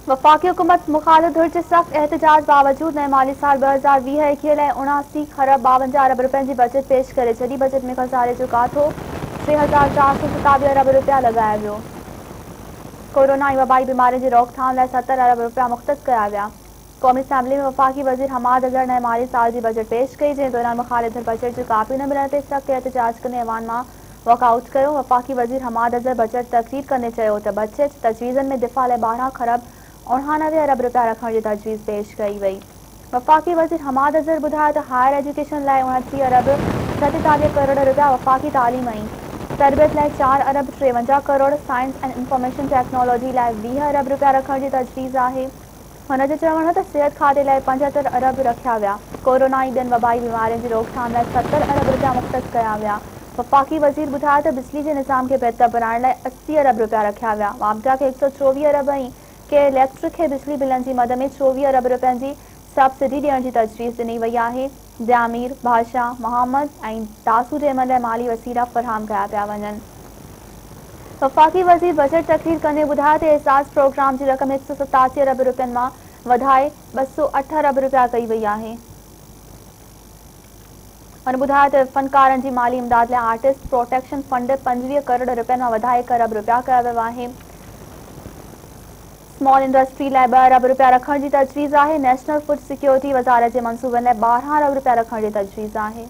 वफाकी हुकूमत मुखालिफ धुर के सख्त एहतजाज बावजूद नए माली साल 2020-21 लाइ 79 खरब 52 अरब रुपयनि जी बजट पेश करे छॾी। बजट में खज़ाने जो काथो 3427 अरब रुपया लॻाया वियो। कोरोना ऐं वबाई बीमारियुनि जी रोकथाम लाइ 70 अरब रुपया मुख़्तस कया विया। क़ौमी असम्बली में वफाकी वज़ीर हमाद अज़हर नए माली साल जी बजट पेश कई, जंहिं दौरान मुखालिफ धुर बजट जी कापी न मिलण ते सख्त एहतजाज कंदे ऐवान मां वॉकआउट कयो। वफाकी वज़ीर हमाद अज़हर बजट तक़रीर कंदे चयो त बजट तजवीज़नि में दिफ़ा लाइ 12 खरब 99 अरब रुपया रखण जी तजवीज़ पेश कई वई। वफाकी वज़ीर हमाद अज़हर ॿुधायो त हायर एजुकेशन लाइ 29 अरब 47 करोड़ रुपया, वफाकी तालीम ऐं तरबियत लाइ 4 अरब 53 crore, science and information technology लाइ 20 अरब रुपया रखण जी तजवीज़ आहे। हुन जो चवणु हो त सिहत खाते लाइ 75 अरब रखिया विया। कोरोना ऐं ॿियनि वबाई बीमारियुनि जी रोकथाम लाइ 70 अरब रुपया मुख़्तस कया विया। वफाकी वज़ीर ॿुधायो त बिजली जे निज़ाम खे बहितर बनाइण लाइ 80 अरब रुपया रखिया विया। वापडा खे 124 अरब ऐं के इलेक्ट्रिक खे बिजली बिलनि जी मद में 24 अरब रुपयनि जी सब्सिडी ॾियण जी तजवीज़ ॾिनी वई आहे। जामीर, बादशाह, मोहम्मद ऐं दासू जे अमल लाइ माली वसीला फ़राहम कया पिया वञनि। वफाकी वज़ीर बजट तक़रीर कंदे ॿुधायो त एहसास प्रोग्राम जी रक़म 187 अरब रुपयनि मां वधाए 208 अरब रुपया कई वई आहे। हुन ॿुधायो त फ़नकारनि जी माली इमदाद लाइ आर्टिस्ट प्रोटेक्शन फंड 25 करोड़ रुपयनि मां वधाए 1 अरब रुपया कयो वियो आहे। स्मॉल इंडस्ट्री लाइ 2 अरब रुपया रखण जी तजवीज़ आहे। नेशनल फूड सिक्योरिटी वज़ारत जे मंसूबनि लाइ 12 अरब रुपया रखण जी तजवीज़ आहे।